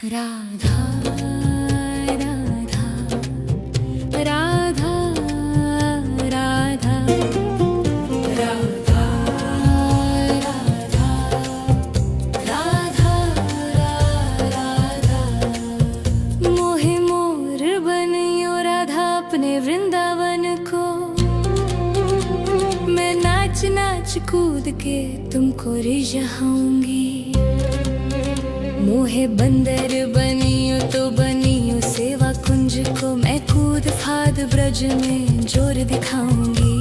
राधा राधा राधा राधा राधा राधा राधा राधा मोहे मोर बनियो राधा अपने वृंदावन को। मैं नाच नाच कूद के तुमको रिझाऊंगी। मोहे बंदर बनियो तो बनियो सेवा कुंज को। मैं कूद फाद ब्रज में जोर दिखाऊंगी।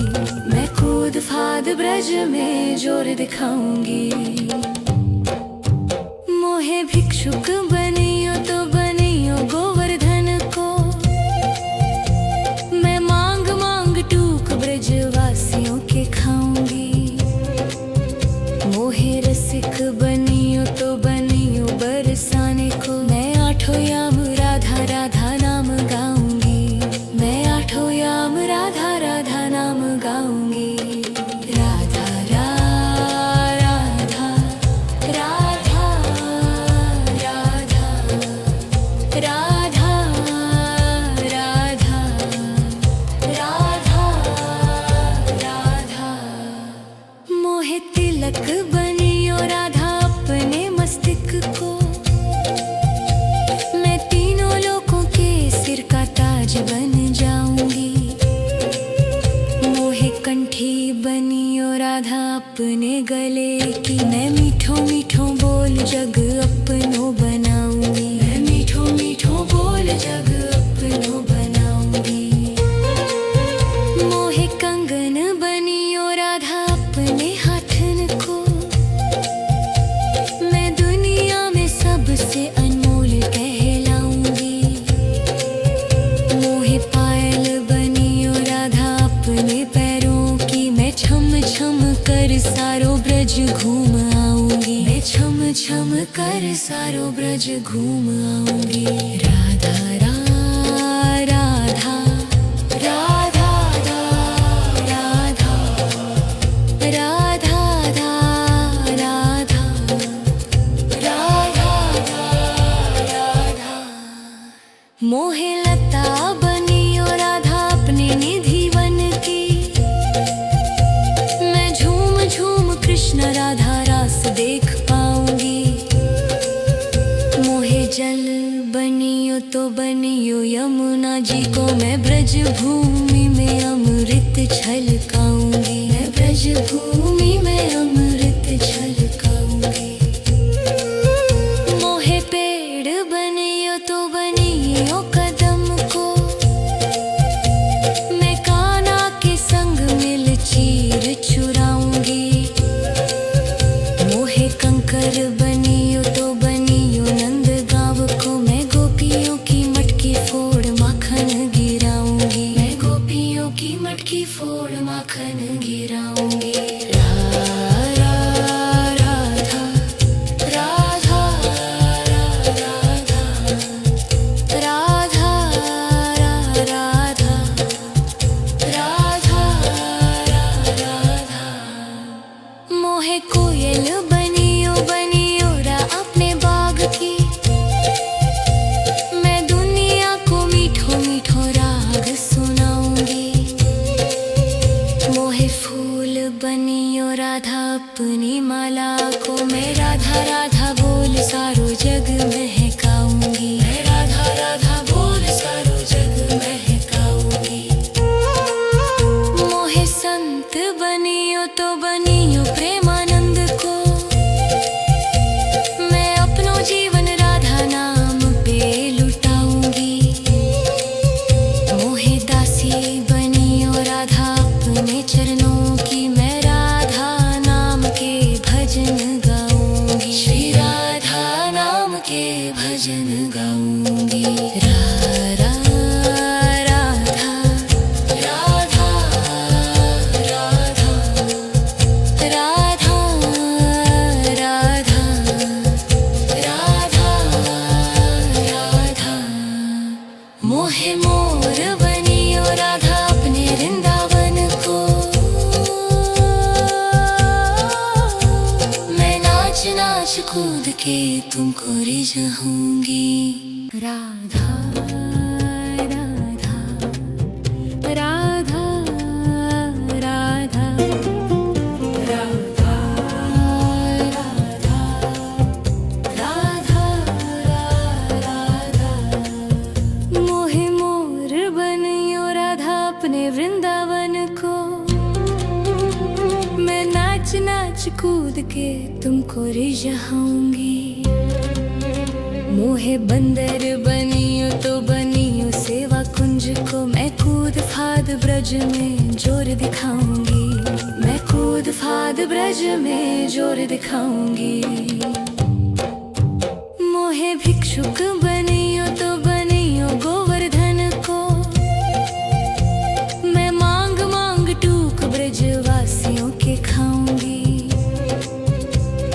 मैं कूद फाद ब्रज में जोर दिखाऊंगी। मोहे भिक्षुक बनियो तो बनियो गोवर्धन को। मैं मांग मांग टूक ब्रजवासियों के खाऊंगी। मोहे रसिक बनियो तो बनियो बरसाने को। मैं आठों याम राधा राधा नाम गाऊंगी। मैं आठों याम राधा राधा नाम गाऊंगी। राधा राधा राधा राधा राधा राधा राधा राधा। मोहे तिलक बनियो राधा अपने मस्तिष्क को। मैं तीनों लोगों के सिर का ताज बन जाऊंगी। मोहे कंठी बनियो राधा अपने गले की। मैं मीठो मीठो बोल जग अपनो बनाऊंगी। मैं मीठो मीठो बोल जग अपनो बनाऊंगी। मोहे कंगन बनियो राधा अपने हाथन को। मैं दुनिया में सबसे अनमोल कहलाऊंगी। मोहे पायल बनियो राधा अपने पैरों की। मैं छम छम कर सारो ब्रज घूम आऊंगी। मैं छम छम कर सारो ब्रज घूम आऊंगी। राधा राधा राधा राधा राधा राधा राधा राधा। मोहे लता बनियो राधा अपने निधि वन की। मैं झूम झूम कृष्ण राधा रास देख पाऊंगी। मोहे जल बनियो तो बनियो यमुना जी को। मैं ब्रज भूमि में अमृत छलकाऊंगी। मैं ब्रज भूमि में अमृत छलकाऊंगी। मोहे पेड़ बनियो तो बनियो कदम को। मैं कान्हा के संग मिल चीर चुराऊंगी। मोहे कंकर बनियो तो बनियो नंद गाँव को। मैं गोपियों की मटकी फोड़ माखन गिराऊंगी। मैं गोपियों की मटकी फोड़ माखन गिराऊंगी। राधा राधा राधा राधा राधा राधा। मोहे कोयल बनियो बनियो रा अपने बाग की। मैं दुनिया को मीठो मीठो राग सुनाऊंगी। मोहे फूल बनियो राधा अपनी माला को। मैं राधा राधा बोल सारो जग महकाऊंगी। मैं राधा राधा बोल सारो जग महकाऊंगी। मोहे संत बनियो तो बनियो प्रेमानंद को। मैं अपनो जीवन राधा नाम पे लुटाऊंगी। मोहे दासी बनियो राधा अपने चरणों की। मैं राधा नाम के भजन गाऊंगी। श्री राधा नाम के भजन गाऊंगी। राधा राधा राधा राधा राधा राधा राधा। मोहे मोर बनियो राधा अपने वृंदावन को। मैं नाच नाच कूद के तुमको जाऊंगी। राधा राधा राधा राधा राधा राधा राधा मोहे मोर बनियो राधा अपने वृंदावन को। मैं नाच नाच कूद के तुमको रिझाऊंगी। मोहे बंदर बनियो तो बनियो सेवा कुंज को। मैं कूद फाद ब्रज में जोर दिखाऊंगी। मैं कूद फाद ब्रज में जोर दिखाऊंगी। मोहे भिक्षुक बनियो तो बनियो गोवर्धन को। मैं मांग मांग टूक ब्रजवासियों के खाऊंगी।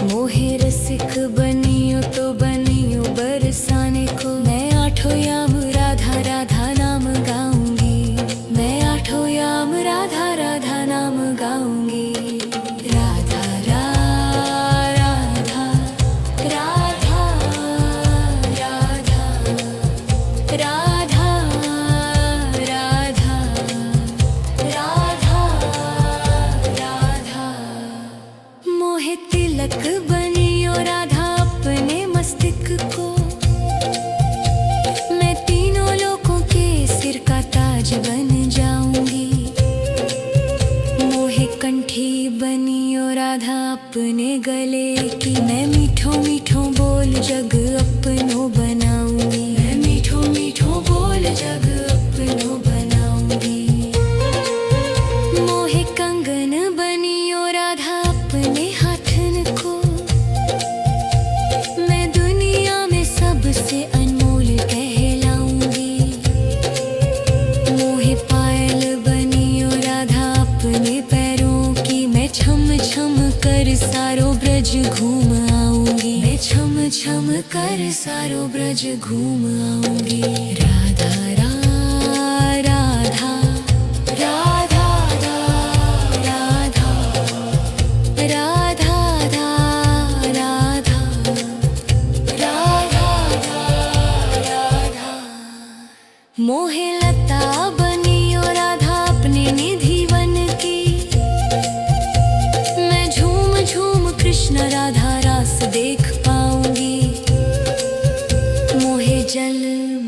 मोहे रसिक बनियो तो बनियो बरसाने को। मैं आठों याम राधा राधा नाम गाऊंगी। मैं आठों याम राधा राधा नाम गाऊंगी। राधा राधा राधा राधा राधा राधा राधा राधा मोहे तिलक बनियो राधा अपने मस्तिष्क को। मैं तीनों लोगों के सिर का ताज बन जाऊंगी। मोहे कंठी बनियो राधा अपने गले की। मैं मीठो मीठो बोल जग अपनो बनाऊंगी। मैं मीठो मीठो बोल जग अपनो बनाऊंगी। मोहे कंगन बनियो राधा अपने हाथन को। मैं दुनिया में सबसे अनमोल कहलाऊंगी। मोहे पायल बनियो राधा अपने पैरों की। मैं छम छम कर सारो ब्रज घूम आऊंगी। मैं छम छम कर सारो ब्रज घूम आऊंगी। राधा राधा राधा राधा राधा राधा राधा राधा मोहे लता बनियो राधा अपने निधि वन की। मैं झूम झूम कृष्ण राधा रास देख पाऊंगी। मोहे जल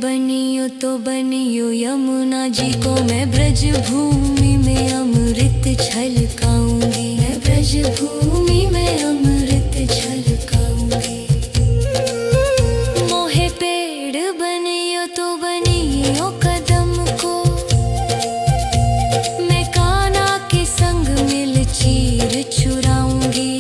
बनियो तो बनियो यमुना जी को। मैं ब्रज भूमि में अमृत छलकाऊंगी। मैं ब्रज भूमि में अमृत छलकाऊंगी। मोहे पेड़ बनियो तो बनियो कदम को। मैं कान्हा के संग मिल चीर चुराऊंगी।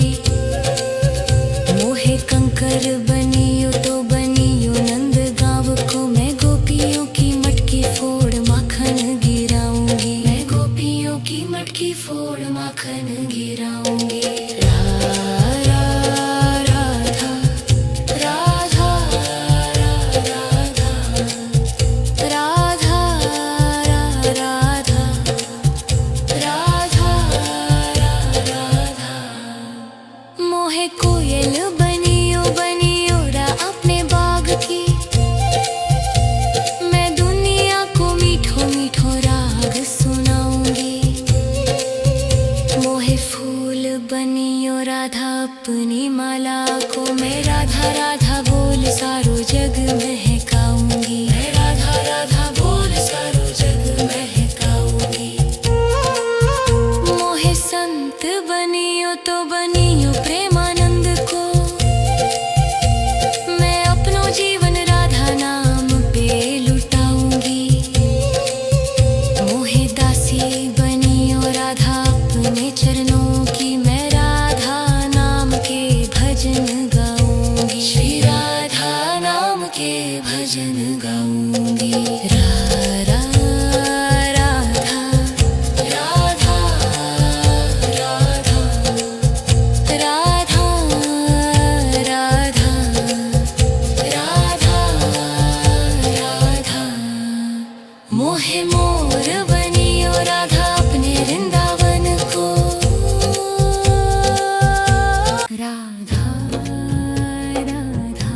मोहे कंकर बनियो तो बनियो नंद गाँव को। मैं गोपियों की मटकी फोड़ माखन गिराऊंगी। मैं गोपियों की मटकी फोड़ माखन गिराऊंगी। राधा राधा राधा राधा राधा राधा राधा मोहे कोयल बनियो बनियो रा अपने बाग की। मैं दुनिया को मीठो मीठो राग सुनाऊंगी। मोहे फूल बनियो राधा अपनी माला को। मैं राधा राधा बोल सारो जग महकाऊंगी। मैं राधा राधा बोल सारो जग महकाऊंगी। मोहे संत बनियो तो बनियो प्रेमानंद को। मैं अपनो जीवन राधा नाम पे लुटाऊंगी। मोहे दासी बनियो राधा अपने चरणों की। मैं राधा नाम के भजन गाऊंगी। श्री राधा नाम के भजन गाऊंगी। राधा राधा राधा राधा राधा राधा राधा मोहे मोर बनियो राधा अपने वृंदावन को। राधा राधा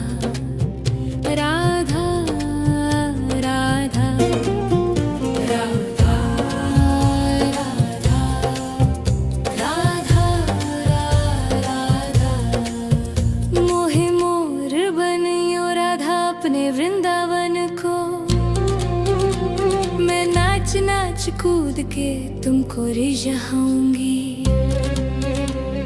अपने वृंदावन को। मैं नाच नाच कूद के तुमको रिझाऊंगी।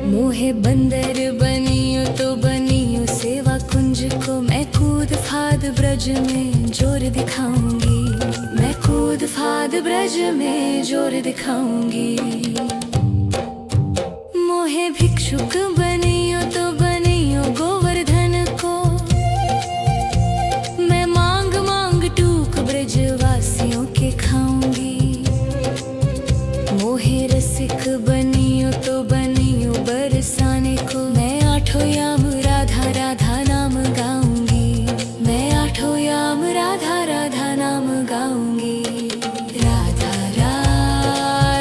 मोहे बंदर बनियो तो बनियो सेवा कुंज को। मैं कूद फाद ब्रज में जोर दिखाऊंगी। मैं कूद फाद ब्रज में जोर दिखाऊंगी। मोहे भिक्षुक बनियो तो बनियो गोवर्धन को। मैं मांग मांग टूक ब्रजवासियों के खाऊंगी। मोहे रसिक बनियो तो बनियो बरसाने को। मैं आठों याम राधा राधा नाम गाऊंगी। मैं आठों याम राधा राधा नाम गाऊंगी। राधा राधा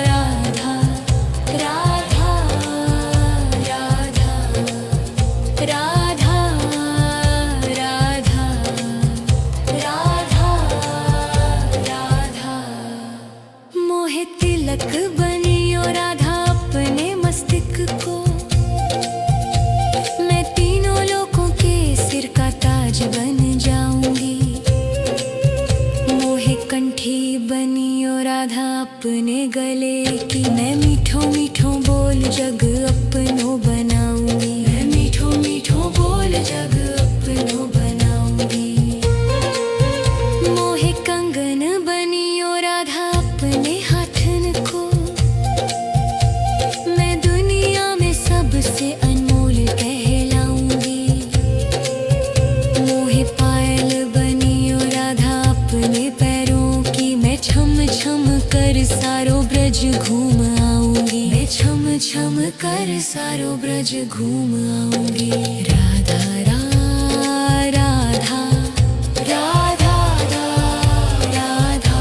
राधा राधा राधा राधा राधा राधा। मोहे तिलक बनियो राधा अपने मस्तक को। मैं तीनों लोगों के सिर का ताज बन जाऊंगी। मोहे कंठी बनियो राधा अपने गले की। मैं मीठो मीठो बोल जग अपनो बनाऊंगी। मैं मीठो मीठो बोल जग अपनो बनाऊंगी। मोहे कंगन बनियो राधा अपने हाथन को। मैं दुनिया में सबसे अनमोल कहलाऊंगी। मोहे पायल बनियो राधा अपने पैरों की। मैं छम छम कर सारो ब्रज घूम आऊंगी। मैं छम छम कर सारो ब्रज घूम आऊंगी। राधा राधा राधा राधा राधा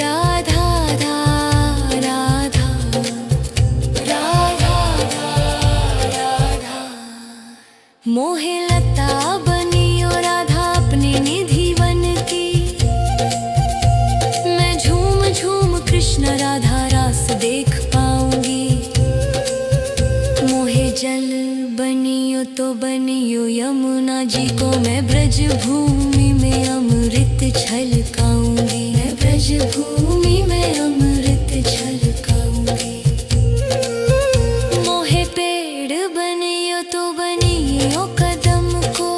राधा राधा राधा। मोहे लता बनियो राधा अपने निधि वन की। मैं झूम झूम कृष्ण राधा रास देख पाऊंगी। मोहे जल बनियो तो बनियो यमुना जी को। मैं ब्रज भूमि में अमृत छलकाऊंगी। मैं ब्रज भूमि में अमृत छलकाऊंगी। मोहे पेड़ बनियो तो बनियो कदम को।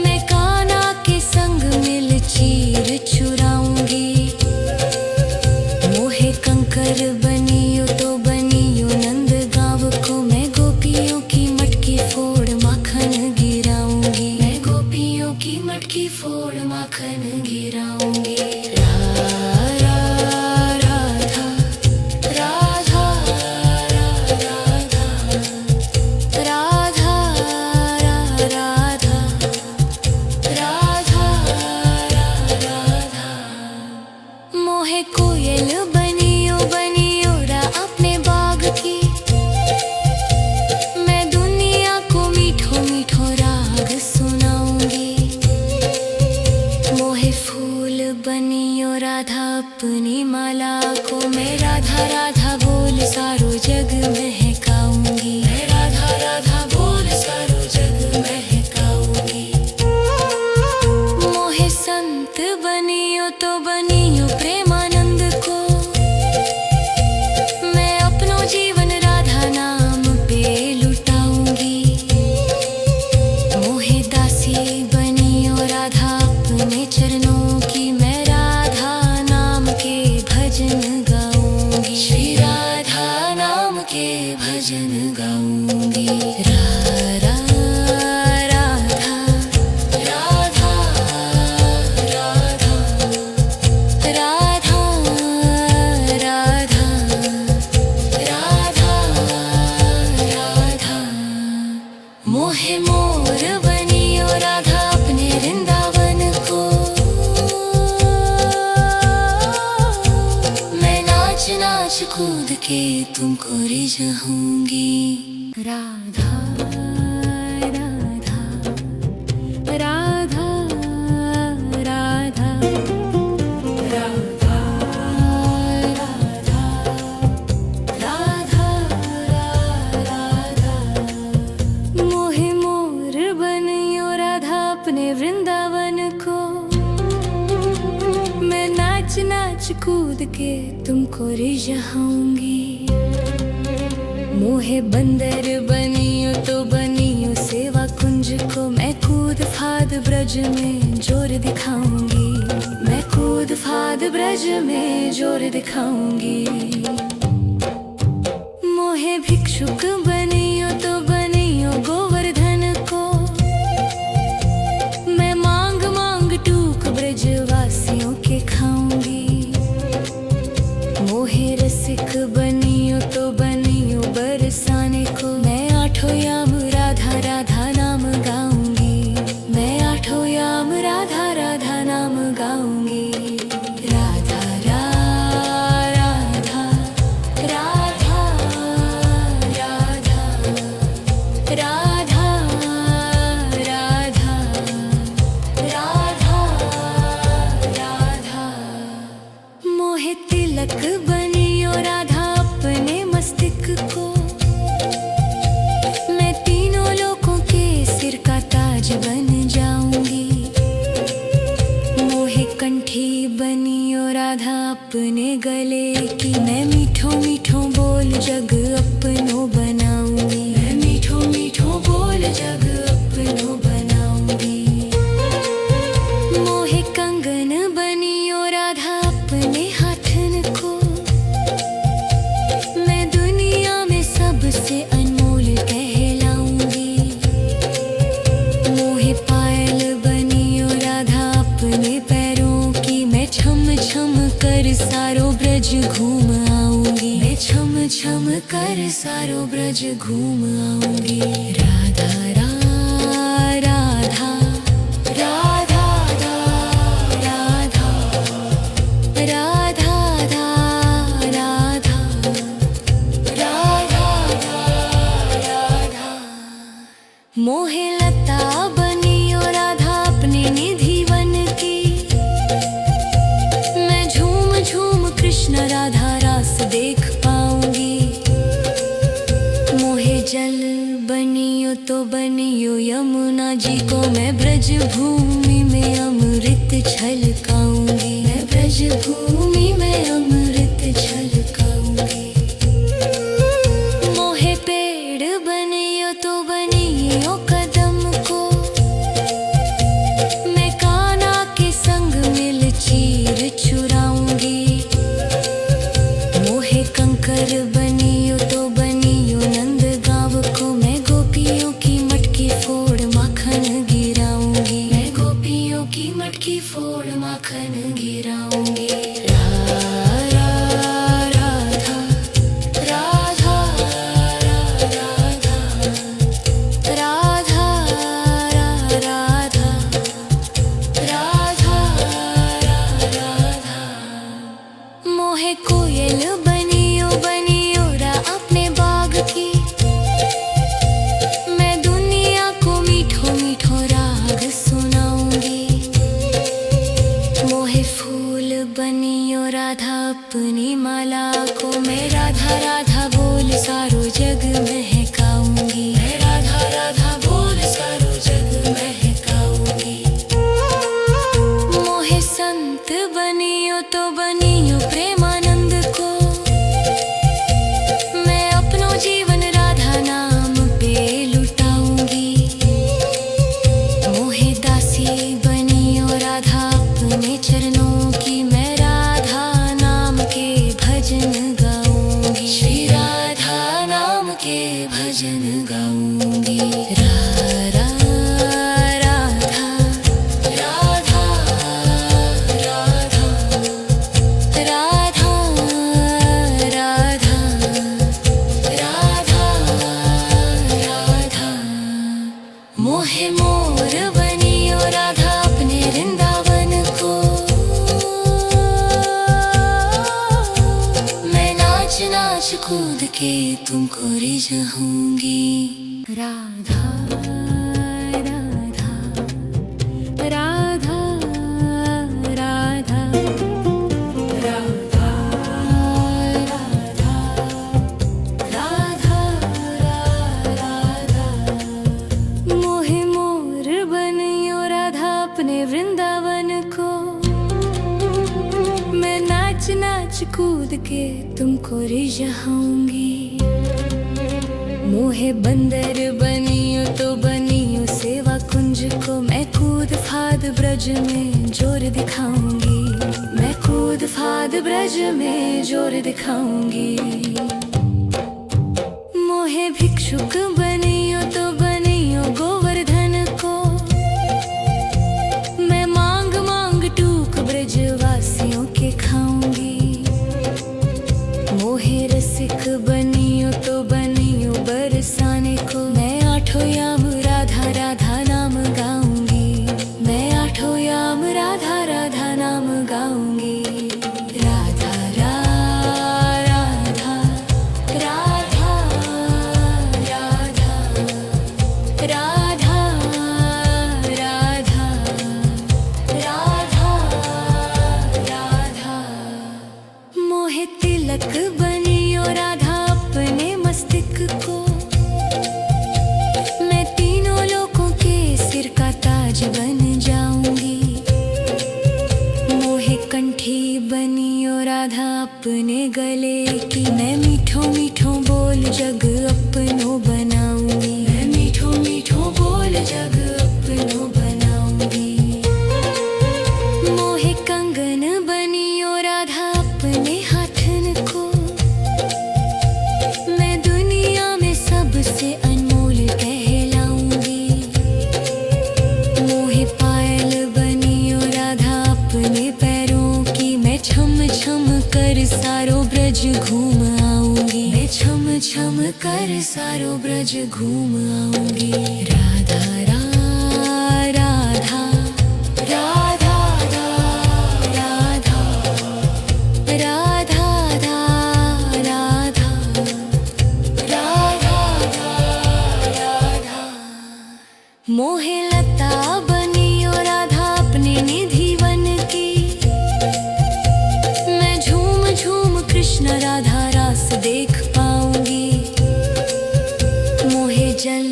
मैं कान्हा के संग मिल चीर चुराऊंगी। मोहे कंकर बनियो तो बनियो नंद गाँव को। मैं गोपियों की मटकी फोड़ माखन गिराऊंगी। मैं गोपियों की मटकी फोड़ माखन गिराऊंगी। राधा राधा राधा राधा राधा राधा राधा। मोहे कोयल बनियो बनियो रा अपने बाग की। मैं दुनिया को मीठो मीठो राग सुनाऊंगी। मोहे फूल बनियो राधा अपनी माला को। मैं राधा राधा बोल सारो जग महकाऊंगी। मैं राधा राधा बोल सारो जग महकाऊंगी। मोहे संत बनियो तो बनियो प्रेमानंद को। मैं अपनो जीवन राधा नाम पे लुटाऊंगी। मोहे दासी बनियो राधा अपने चरणों की। मैं राधा नाम के भजन गाऊंगी। श्री राधा नाम के भजन गाऊंगी। राधा राधा राधा राधा राधा राधा राधा। मोहे मोर बनियो राधा अपने वृंदावन को। मैं नाच नाच कूद के तुमको रिझाऊंगी। राधा राधा राधा राधा राधा राधा राधा राधा। मोहे मोर बनियो राधा अपने वृंदावन को। मैं नाच नाच कूद के तुमको रिझाऊंगी। मोहे बंदर बनियो तो बनियो सेवा कुंज को। मैं कूद फाद ब्रज में जोर दिखाऊंगी। मैं कूद फाद ब्रज में जोर दिखाऊंगी। मोहे भिक्षुक बनियो तो बनियो गोवर्धन को। मैं मांग मांग टूक ब्रजवासियों के खाऊंगी। मोहे रसिक बनियो तो बनियो बरसाने को। मैं आठों याम राधा राधा नाम गाऊंगी। मैं आठों याम राधा राधा नाम गाऊंगी। राधा राधा राधा राधा राधा राधा राधा राधा। मोहे तिलक बनियो राधा अपने मस्तिष्क को। मैं तीनों लोगों के सिर का ताज बन जाऊंगी। मोहे कंठी बनियो राधा अपने गले की। मैं मीठो मीठो बोल जग अपनो बनाऊंगी। मैं मीठो मीठो बोल जग अपनो बनाऊंगी। मोहे कंगन बनियो राधा अपने हाथन को। मैं दुनिया में सबसे अनमोल कहलाऊंगी। मोहे पायल बनियो राधा अपने पैरों की। मैं छम छम कर सारो ब्रज घूम आऊंगी। मैं छम छम कर सारो ब्रज घूम आऊंगी। राधा राधा राधा राधा राधा राधा राधा राधा। मोहे लता बनियो राधा अपने निधि वन की। मैं झूम झूम कृष्ण राधा रास देख पाऊंगी। मोहे जल बनियो तो बनियो यमुना जी को। मैं ब्रज भूमि में अमृत छलकाऊंगी। मैं ब्रज भूमि में अमृत छलकाऊंगी। मोहे पेड़ बनियो तो बनियो कदम को। मैं कान्हा के संग मिल चीर चुराऊंगी। मोहे कंकर बनियो तो बनियो नंद गाँव को। मैं गोपियों की मटकी फोड़ माखन गिराऊंगी। मैं गोपियों की मटकी फोड़ माखन गिराऊंगी। राधा राधा राधा राधा राधा राधा राधा राधा। मोहे कोयल बनियो बनियो रा अपने बाग की। मैं दुनिया को मीठो मीठो राग सुनाऊंगी। मोहे फूल बनियो राधा अपनी माला को। मैं राधा राधा बोल सारो जग महकाऊंगी। मैं राधा राधा बोल सारो जग महकाऊंगी। मोहे संत बनियो तो बनियो प्रेमानंद को। मैं अपनो जीवन राधा नाम पे लुटाऊंगी। मोहे दासी बनियो राधा अपने चरणों की। मैं राधा नाम के भजन गाऊंगी। श्री राधा नाम के भजन गाऊंगी। राधा राधा राधा राधा राधा राधा राधा। मोहे मोर बनियो राधा अपने वृंदावन को। मैं नाच नाच कूद के तुमको रिझाऊंगी। राधा राधा राधा राधा राधा राधा राधा राधा। मोहे मोर बनियो राधा अपने वृंदावन को। मैं नाच नाच कूद के तुमको रिझाऊंगी। मोहे बंदर बनियो तो बनियो सेवा कुंज को। मैं कूद फाद ब्रज में जोर दिखाऊंगी। मैं कूद फाद ब्रज में जोर दिखाऊंगी। मोहे भिक्षुक बनियो तो बनियो गोवर्धन को। मैं मांग मांग टूक ब्रजवासियों के खाऊंगी। मोहे रसिक बनियो तो बनियो बरसाने को। मैं आठों याम राधा राधा नाम गाऊंगी। मैं आठों याम राधा राधा नाम गाऊंगी। राधा राधा राधा राधा राधा राधा राधा राधा। मोहे तिलक बनियो राधा अपने मस्तक को। मैं तीनों लोगों के सिर का ताज बन जाऊंगी। मोहे कंठी बनियो राधा अपने गले की। मैं मीठो मीठो बोल जग अपनो बनाऊंगी। मैं मीठो मीठो बोल जग अपनो बनाऊंगी। मोहे कंगन बनियो राधा अपने हाथन को। मैं दुनिया में सबसे अनमोल कहलाऊंगी। मोहे पायल बनियो राधा अपने पैरों की। मैं छम छम कर सारो ब्रज घूम आऊंगी। मैं छम छम कर सारो ब्रज घूम आऊंगी। राधा राधा राधा राधा राधा राधा राधा राधा। मोहे लता बनियो राधा अपने निधि वन की। मैं झूम झूम कृष्ण राधा रास देख पाऊंगी। मोहे जल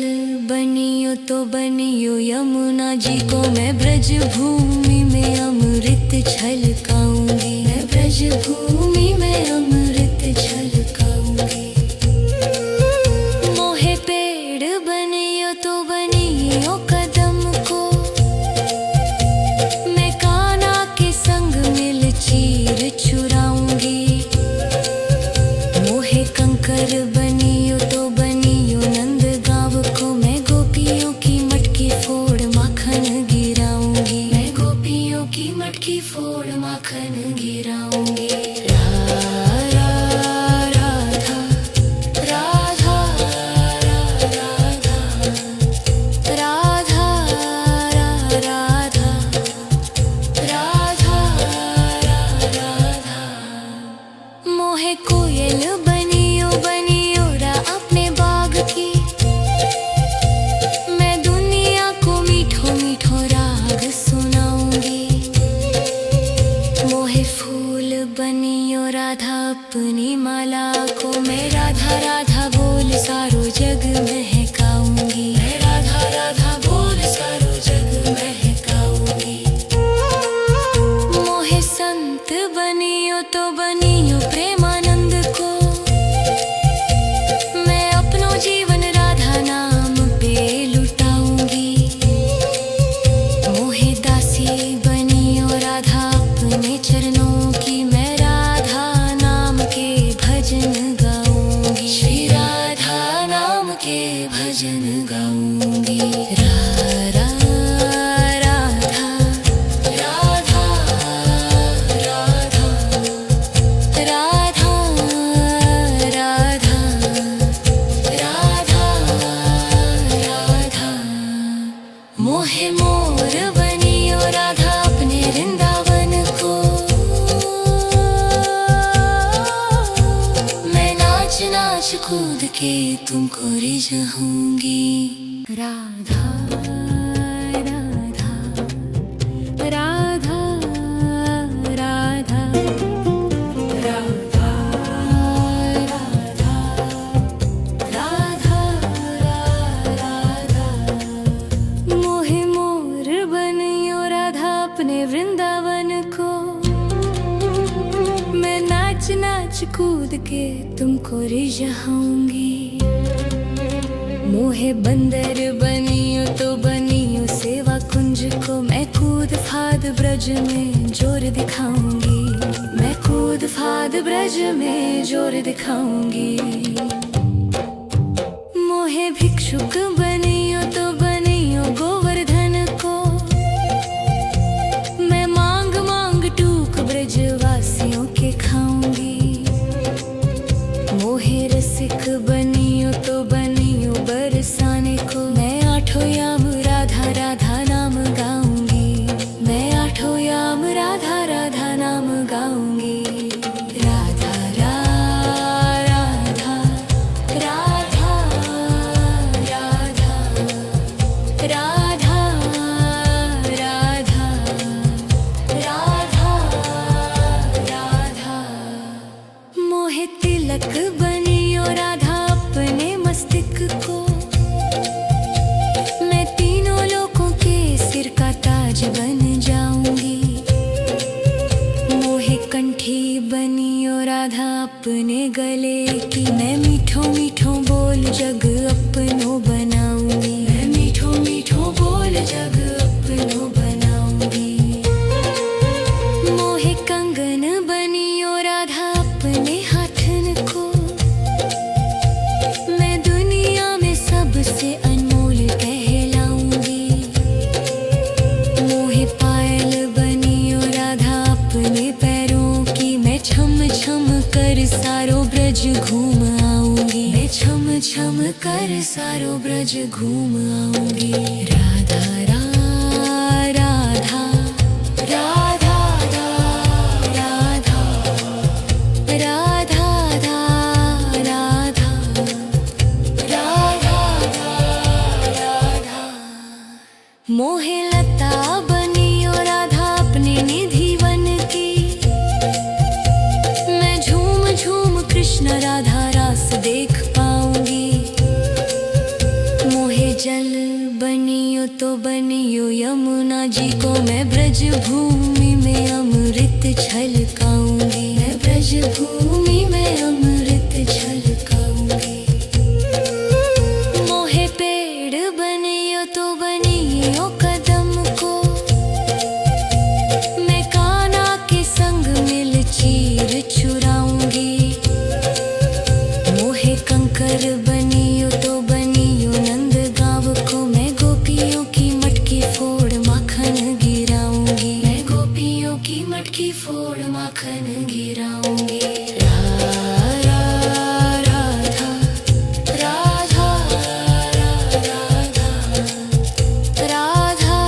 बनियो तो बनियो यमुना जी को। मैं ब्रज भूमि में अमृत छलकाऊंगी। मैं ब्रज भूमि में अमृत छलकाऊंगी। मोहे पेड़ बनियो तो बनियो कदम को। मैं कान्हा के संग मिल चीर चुराऊंगी। मोहे कंकर बनियो तो बनियो नंद गाँव को। मैं गोपियों की मटकी फोड़ माखन गिराऊंगी। मैं गोपियों की मटकी फोड़ माखन गिराऊंगी। राधा राधा राधा राधा राधा राधा राधा राधा। मोहे कोयल बनियो बनियो रा अपने बाग की। मैं दुनिया को मीठो मीठो राग सुनाऊंगी। मोहे फूल बनियो राधा अपनी माला को। मैं राधा राधा बोल सारो जग महकाऊंगी। मैं राधा राधा बोल सारो जग महकाऊंगी। मोहे संत बनियो तो बनियो प्रेमानंद को। मैं अपनो जीवन राधा नाम पे लुटाऊंगी। मोहे दासी बनियो राधा अपने चरणों की। मैं राधा नाम के भजन गाऊंगी। श्री राधा नाम के भजन गाऊंगी। राधा राधा राधा राधा राधा राधा राधा राधा। मोहे मोर बनियो राधा अपने वृंदावन को। मैं नाच नाच कूद के तुमको रिझाऊंगी। राधा राधा राधा राधा राधा राधा राधा राधा। मोहे मोर बनियो कूद के तुमको रिझाऊंगी। मोहे बंदर बनियो तो बनियो सेवा कुंज को, मैं कूद फाद ब्रज में जोर दिखाऊंगी। मैं कूद फाद ब्रज में जोर दिखाऊंगी। मोहे भिक्षुक बनियो तो बनियो गोवर्धन को, मैं मांग मांग टूक ब्रजवासियों के खाऊंगी। मोहे रसिक बनियो तो बनियो बरसाने को, मैं आठों याम राधा राधा नाम गाऊंगी। मैं आठों याम राधा राधा नाम गाऊंगी। राधा राधा राधा राधा राधा राधा राधा राधा। मोहे तिलक बनियो राधा अपने मस्तिष्क को, मैं तीनों लोगों के सिर का ताज बन जाऊंगी। मोहे कंठी बनियो राधा अपने गले की, मैं मीठो मीठो बोल जग अपनो बनाऊंगी। मैं मीठो मीठो बोल जग अपनो बनाऊंगी। मोहे कंगन बनियो राधा अपने हाथन को, मैं दुनिया में सबसे अनमोल कहलाऊंगी। मोहे पायल बनियो राधा अपने पैरों की, मैं छम छम कर सारो ब्रज घूम आऊंगी। मैं छम छम कर सारो ब्रज घूम आऊंगी। राधा राधा राधा राधा राधा राधा राधा राधा। मोहे लता बनियो राधा अपने निधि वन की, मैं झूम झूम कृष्ण राधा रास देख पाऊंगी। मोहे जल बनियो तो बनियो यमुना जी को, मैं ब्रज भूमि में अमृत छलकाऊंगी। मैं ब्रज भूमि में अमृत छलकाऊंगी। मोहे पेड़ बनियो तो बनियो कदम को, मैं कान्हा के संग मिल चीर चुराऊंगी। मोहे कंकर बनियो तो बनियो नंद गाँव को, मैं गोपियों की मटकी फोड़ माखन गिराऊंगी। मैं गोपियों की मटकी फोड़ माखन गिराऊंगी। राधा राधा राधा राधा राधा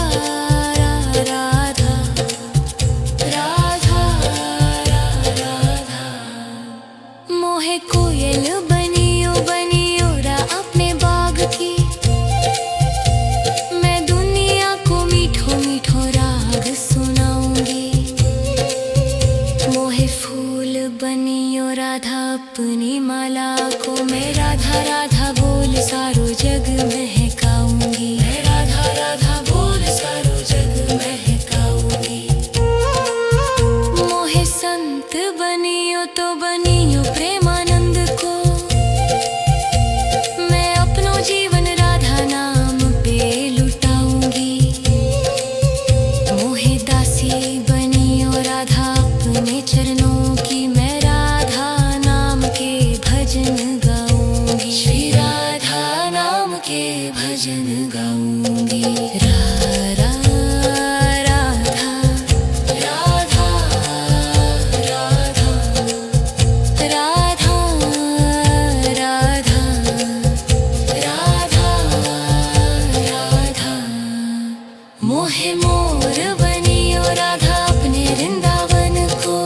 राधा राधा। मोहे कोयल बनियो बनियो रा अपने बाग की, मैं दुनिया को मीठो मीठो राग सुनाऊंगी। मोहे फूल बनियो राधा अपनी माला को, मैं राधा राधा बोल सारो जग महकाऊंगी। मैं राधा राधा बोल सारो जग महकाऊंगी। मोहे संत बनियो तो बनियो प्रेमानंद को, मैं अपनो जीवन राधा नाम पे लुटाऊंगी। मोहे दासी बनियो राधा अपने चरणों की, मैं राधा नाम के भजन गाऊंगी। श्री राधा नाम के भजन गाऊंगी। राधा राधा राधा राधा राधा राधा राधा। मोहे मोर बनियो राधा अपने वृंदावन को,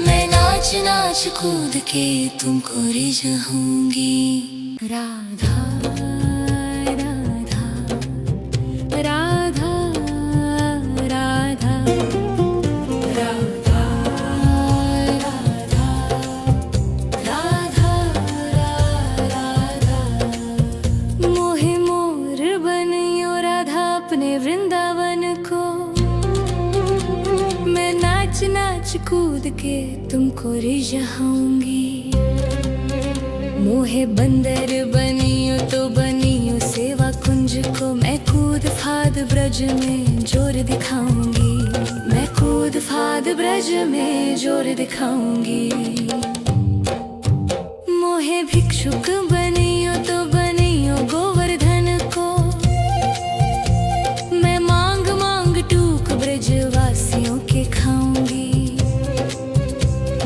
मैं नाच नाच कूद के तुमको रिझाऊंगी। राधा राधा राधा राधा राधा राधा राधा राधा। मोहे मोर बनियो राधा अपने वृंदावन को, मैं नाच नाच कूद के तुमको रिझाऊंगी। मोहे बंदर बनियो तो बनियो सेवा कुंज को, मैं कूद फाद ब्रज में जोर दिखाऊंगी। मैं कूद फाद ब्रज में जोर दिखाऊंगी। मोहे भिक्षुक बनियो तो बनियो गोवर्धन को, मैं मांग मांग टूक ब्रजवासियों के खाऊंगी।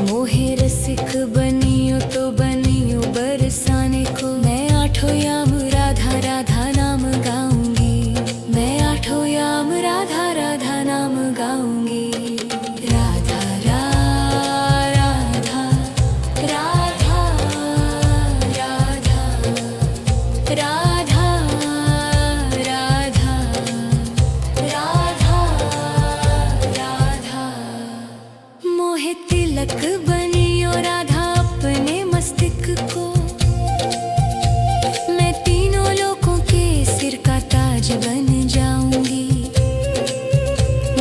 मोहे रसिक बनियो तो बनियो बरसाने को, मैं आठों याम राधा राधा नाम गाऊंगी। मैं आठों याम राधा राधा नाम गाऊंगी। राधा राधा राधा राधा राधा राधा राधा राधा। मोहे तिलक बनियो राधा अपने मस्तक को, मैं तीनों लोगों के सिर का ताज बन जाऊंगी।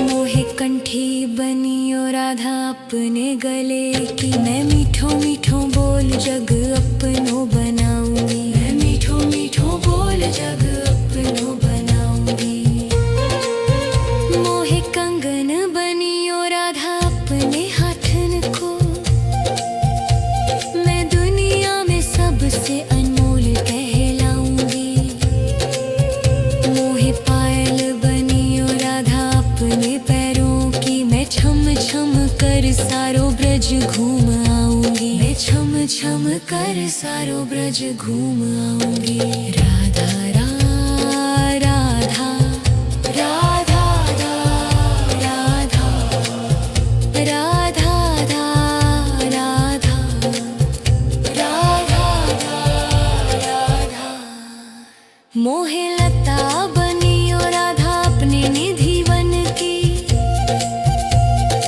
मोहे कंठी बनियो राधा अपने गले की, मैं मीठो मीठो बोल जग अपनो बनाऊंगी। मैं मीठो मीठो बोल जग अपनो बनाऊंगी। मोहे कंगन बनियो राधा अपने हाथन को, मैं दुनिया में सबसे अनमोल कहलाऊंगी। मोहे पायल बनियो राधा अपने पैरों की, मैं छम छम कर सारो ब्रज घूम आऊंगी। मैं छम छम कर सारो ब्रज घूम आऊंगी। राधा राधा राधा राधा राधा राधा राधा राधा। मोहे लता बनियो राधा अपने निधि वन की,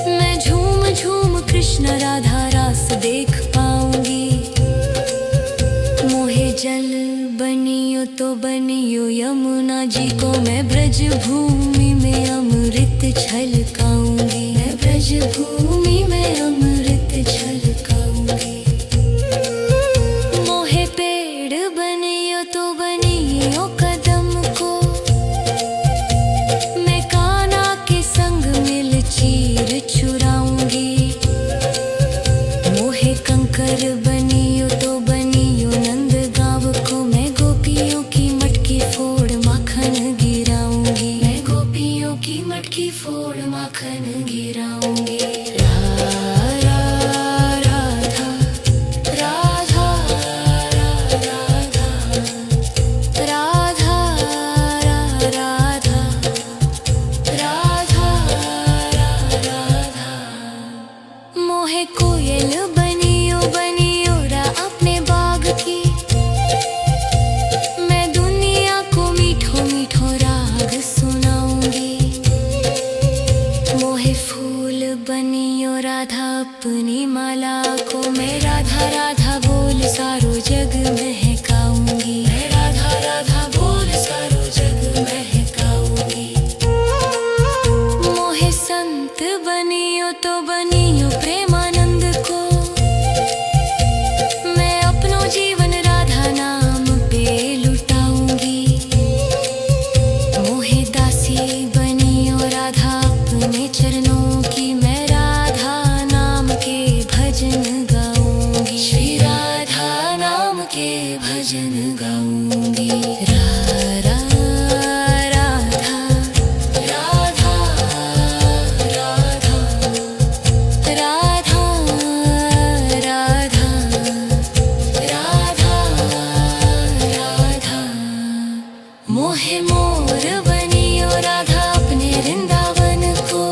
मैं झूम झूम कृष्ण राधा रास देख पाऊंगी। मोहे जल बनियो तो बनियो यमुना जी को, मैं ब्रज भूमि में अमृत छलकाऊंगी। मैं ब्रज भूमि में अमृत छलकाऊंगी। मोहे पेड़ बनियो तो बनियो कदम को, मैं कान्हा के संग मिल चीर चुराऊंगी। मोहे कंकर बनियो तो बनियो नंद गाँव को, मैं गोपियों की मटकी फोड़ माखन गिराऊंगी। मैं गोपियों की मटकी फोड़ माखन गिराऊंगी। राधा राधा राधा राधा राधा राधा राधा। मोहे कोयल बनियो बनियो रा अपने बाग की, मैं दुनिया को मीठो मीठो राग सुनाऊंगी। मोहे फूल बनियो राधा अपनी माला को, मैं राधा राधा बोल सारो जग महकाऊंगी। मैं राधा राधा बोल सारो जग महकाऊंगी। मोहे संत बनियो तो बनियो प्रेमानंद को, मैं अपनो जीवन राधा नाम पे लुटाऊंगी। मोहे दासी बनियो राधा अपने चरणों की, मैं राधा नाम के भजन गाऊंगी। श्री राधा नाम के भजन गाऊंगी। राधा राधा राधा राधा राधा राधा राधा। मोहे मोर बनियो राधा अपने वृंदावन को,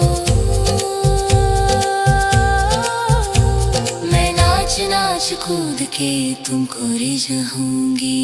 मैं नाच नाच कूद के तुमको रिझाऊंगी।